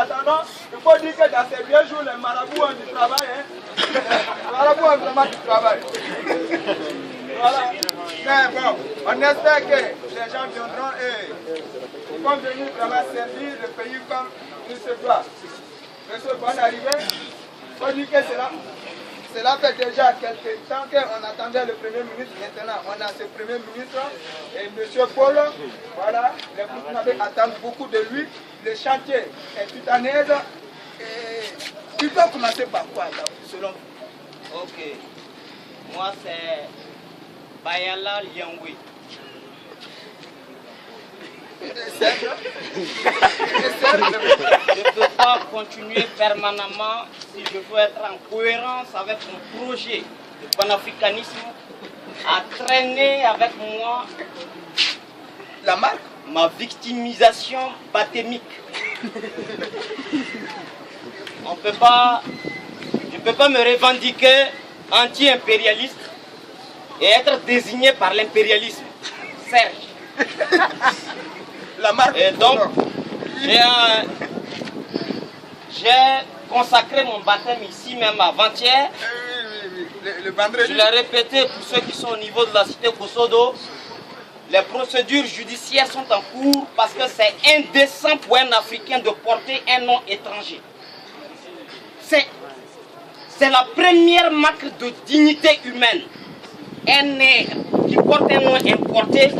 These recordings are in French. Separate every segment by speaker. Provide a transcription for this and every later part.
Speaker 1: attendant, il faut dire que dans ces vieux jours, les marabouts ont du travail. Hein. Les marabouts ont vraiment du travail. Voilà. Mais bon, on espère que les gens viendront et vont venir vraiment servir le pays comme il se doit. Monsieur, bonne arrivée. Il faut dire que cela fait déjà quelques temps qu'on attendait le Premier ministre. Maintenant, on a ce Premier ministre et M. Paul. Voilà, les Burkinabés attendent beaucoup de lui. Le chantier est tout en aise. Et il doit commencer par quoi, selon vous?
Speaker 2: Ok. Moi, c'est Bayala Liangwe. Je ne peux pas continuer permanemment si je veux être en cohérence avec mon projet de panafricanisme à traîner avec moi
Speaker 1: la marque,
Speaker 2: ma victimisation bathémique. Je ne peux pas me revendiquer anti-impérialiste et être désigné par l'impérialisme. Serge.
Speaker 1: La marque.
Speaker 2: Et donc, j'ai consacré mon baptême ici même avant-hier.
Speaker 1: Le vendredi.
Speaker 2: Je l'ai répété pour ceux qui sont au niveau de la cité Kosodo. Les procédures judiciaires sont en cours parce que c'est indécent pour un Africain de porter un nom étranger. C'est la première marque de dignité humaine. Un nègre qui porte un nom importé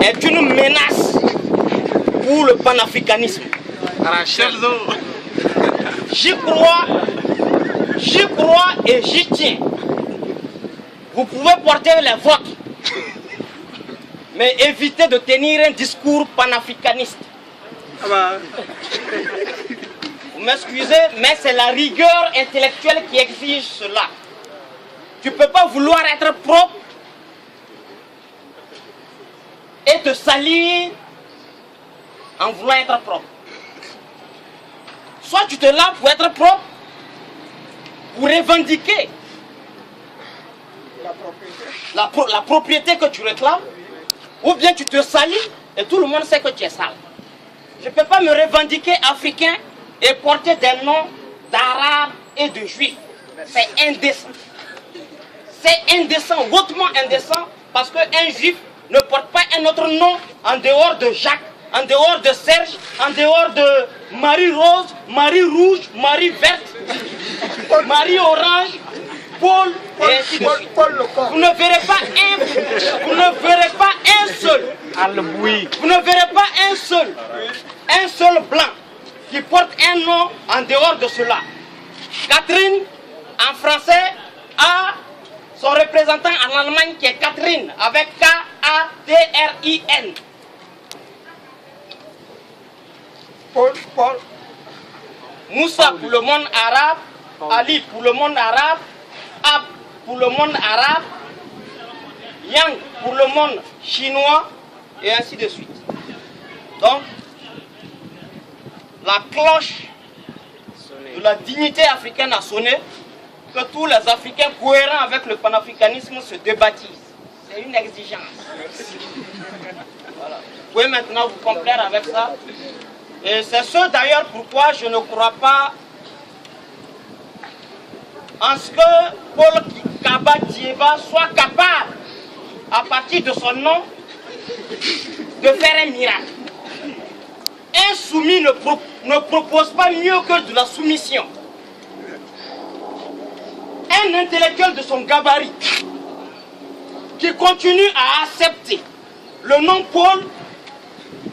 Speaker 2: est une menace pour le panafricanisme. J'y crois et j'y tiens. Vous pouvez porter les vôtres, mais évitez de tenir un discours panafricaniste. Vous m'excusez, mais c'est la rigueur intellectuelle qui exige cela. Tu ne peux pas vouloir être propre et te salir en voulant être propre. Soit tu te laves pour être propre, pour revendiquer la propriété que tu réclames, ou bien tu te salis et tout le monde sait que tu es sale. Je ne peux pas me revendiquer africain et porter des noms d'arabes et de juifs. C'est indécent. C'est indécent, hautement indécent, parce qu'un juif ne porte pas un autre nom en dehors de Jacques, en dehors de Serge, en dehors de Marie-Rose, Marie-Rouge, Marie-Verte, Marie-Orange, Paul, et ainsi de suite. Vous ne verrez pas un seul, vous ne verrez pas un seul blanc qui porte un nom en dehors de cela. Catherine, en français, a son représentant en Allemagne qui est Catherine, avec K-A-T-R-I-N.
Speaker 1: Paul.
Speaker 2: Moussa pour le monde arabe, Ali pour le monde arabe, Ab pour le monde arabe, Yang pour le monde chinois, et ainsi de suite. Donc, la cloche de la dignité africaine a sonné, que tous les Africains cohérents avec le panafricanisme se débaptisent. C'est une exigence. Voilà. Vous pouvez maintenant vous complaire avec ça. Et c'est ce d'ailleurs pourquoi je ne crois pas en ce que Paul Kaba-Dieba soit capable, à partir de son nom, de faire un miracle. Un soumis ne propose pas mieux que de la soumission. Un intellectuel de son gabarit qui continue à accepter le nom Paul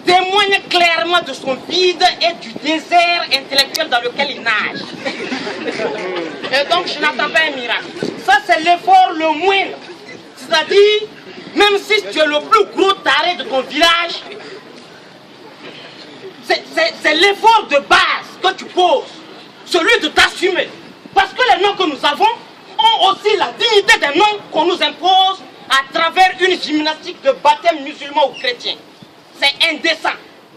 Speaker 2: témoigne clairement de son vide et du désert intellectuel dans lequel il nage. Et donc je n'attends pas un miracle. Ça c'est l'effort le moindre. C'est-à-dire, même si tu es le plus gros taré de ton village, c'est l'effort de base que tu poses, celui de t'assumer. Parce que les noms que nous avons ont aussi la dignité des noms qu'on nous impose à travers une gymnastique de baptême musulman ou chrétien. C'est indécent.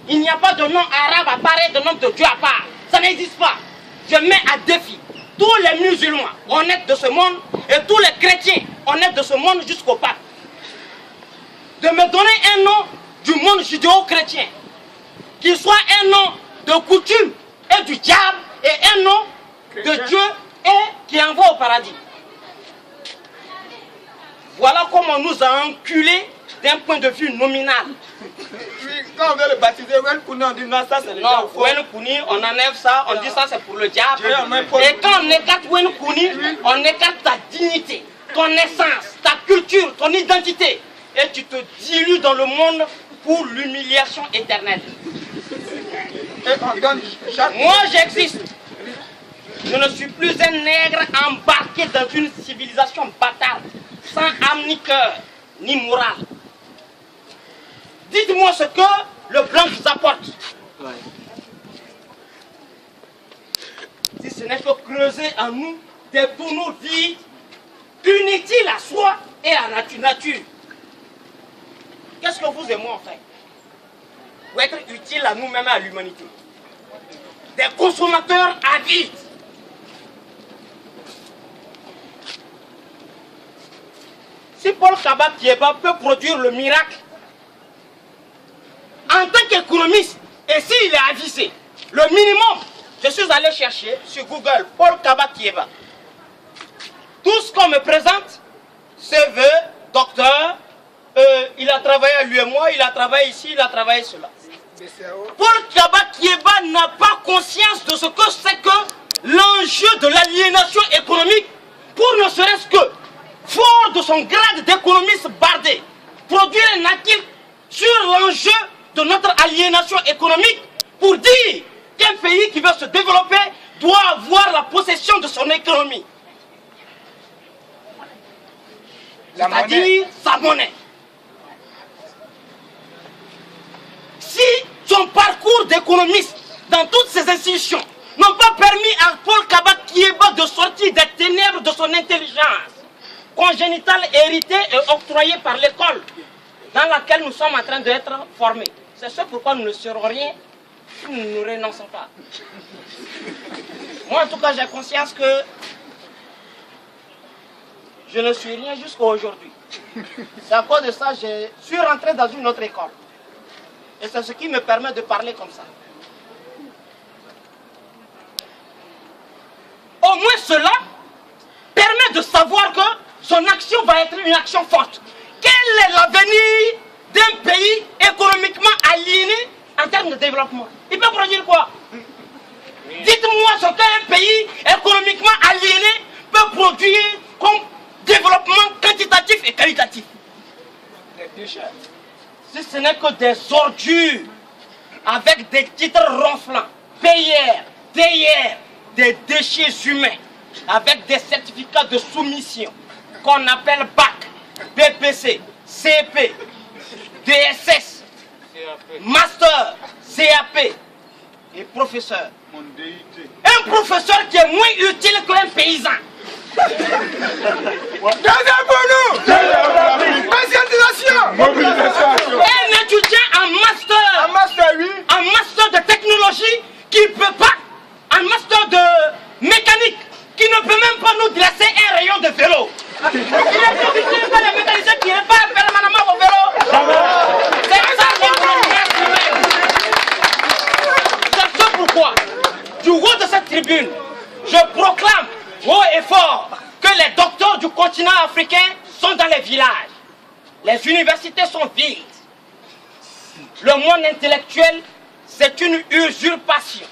Speaker 2: Il n'y a pas de nom arabe à part et de nom de Dieu à part. Ça n'existe pas. Je mets à défi tous les musulmans honnêtes de ce monde et tous les chrétiens honnêtes de ce monde jusqu'au pape de me donner un nom du monde judéo-chrétien qui soit un nom de coutume et du diable et un nom de Dieu et qui envoie au paradis. Voilà comment on nous a enculés d'un point de vue nominal.
Speaker 1: Oui, quand on veut le baptiser, Wen Kouni, on dit non, ça c'est le diable.
Speaker 2: Non, Wen Kouni, on enlève ça, on dit ça c'est pour le diable. Et quand on écarte Wen Kouni, on écarte ta dignité, ton essence, ta culture, ton identité. Et tu te dilues dans le monde pour l'humiliation éternelle.
Speaker 1: Et on donne chaque...
Speaker 2: Moi j'existe. Je ne suis plus un nègre embarqué dans une civilisation bâtarde, sans âme ni cœur, ni morale. Dites-moi ce que le blanc vous apporte. Ouais. Si ce n'est que creuser en nous des tonneaux vides, inutiles à soi et à la nature. Qu'est-ce que vous et moi on fait pour être utiles à nous-mêmes et à l'humanité? Des consommateurs avides. Si Paul Kaba Kieba peut produire le miracle, en tant qu'économiste, et s'il est avissé, le minimum, je suis allé chercher sur Google Paul Kaba Kieba. Tout ce qu'on me présente, CV, docteur, il a travaillé à l'UMOA, il a travaillé ici, il a travaillé cela. Paul Kaba Kieba n'a pas conscience de ce que c'est que l'enjeu de l'aliénation économique, pour ne serait-ce que, fort de son grade d'économiste bardé, produire un article sur l'enjeu de notre aliénation économique pour dire qu'un pays qui veut se développer doit avoir la possession de son économie. C'est-à-dire sa monnaie. Si son parcours d'économiste dans toutes ces institutions n'ont pas permis à Paul Kaba Kieba de sortir des ténèbres de son intelligence congénitale héritée et octroyée par l'école dans laquelle nous sommes en train d'être formés. C'est ce pourquoi nous ne serons rien si nous ne renonçons pas. Moi, en tout cas, j'ai conscience que je ne suis rien jusqu'à aujourd'hui. C'est à cause de ça que je suis rentré dans une autre école. Et c'est ce qui me permet de parler comme ça. Au moins cela permet de savoir que son action va être une action forte. Quel est l'avenir d'un pays économiquement aliéné en termes de développement? Il peut produire quoi? Dites-moi ce qu'un pays économiquement aliéné peut produire comme développement quantitatif et qualitatif. Si ce n'est que des ordures avec des titres ronflants, PR, DR, des déchets humains, avec des certificats de soumission qu'on appelle BAC, BPC, CP, DSS, Master, CAP et professeur. Un professeur qui est moins utile qu'un paysan. Un étudiant en master de technologie qui ne peut pas, en master de mécanique, qui ne peut même pas nous dresser un rayon de vélo. Il est plus utile que le mécanicien qui n'est pas permanemment au vélo. C'est ça qui c'est ce pourquoi, du haut de cette tribune, je proclame haut et fort que les docteurs du continent africain sont dans les villages. Les universités sont vides. Le monde intellectuel, c'est une usurpation.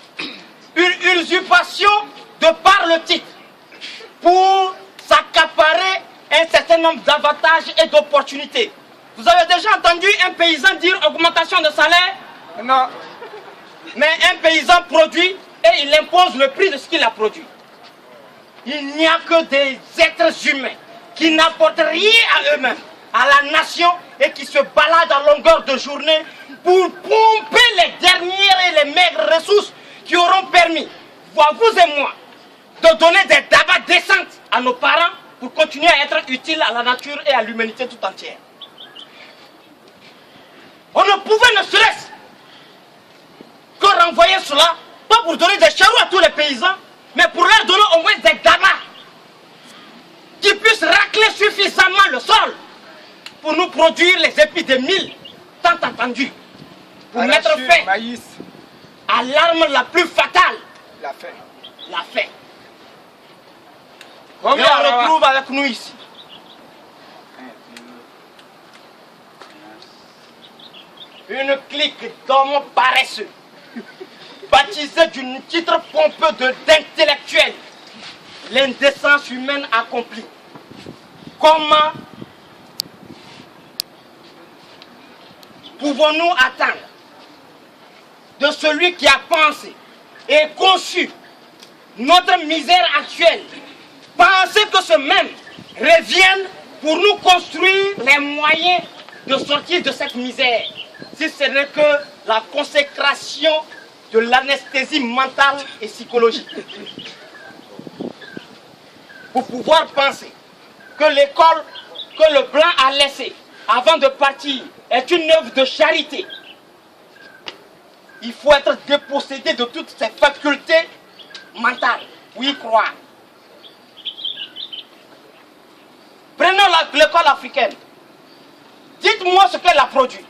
Speaker 2: Une usurpation de par le titre pour s'accaparer un certain nombre d'avantages et d'opportunités. Vous avez déjà entendu un paysan dire augmentation de salaire? Non. Mais un paysan produit et il impose le prix de ce qu'il a produit. Il n'y a que des êtres humains qui n'apportent rien à eux-mêmes, à la nation, et qui se baladent à longueur de journée pour pomper les dernières et les maigres ressources qui auront permis, vous et moi, de donner des dabas décentes à nos parents pour continuer à être utiles à la nature et à l'humanité tout entière. On ne pouvait ne serait-ce que renvoyer cela, pas pour donner des charrues à tous les paysans, mais pour leur donner au moins des dabas qui puissent racler suffisamment le sol pour nous produire les épis de mil tant attendus. pour mettre fin
Speaker 1: maïs,
Speaker 2: à l'arme la plus fatale,
Speaker 1: la faim.
Speaker 2: la faim. Et
Speaker 1: Combien
Speaker 2: on retrouve avec nous ici une clique d'hommes paresseux, baptisée d'un titre pompeux d'intellectuel, l'indécence humaine accomplie. Comment pouvons-nous attendre de celui qui a pensé et conçu notre misère actuelle, penser que ce même revienne pour nous construire les moyens de sortir de cette misère, si ce n'est que la consécration de l'anesthésie mentale et psychologique. Pour pouvoir penser que l'école que le blanc a laissée avant de partir est une œuvre de charité, il faut être dépossédé de toutes ses facultés mentales pour y croire. Prenons l'école africaine. Dites-moi ce qu'elle a produit.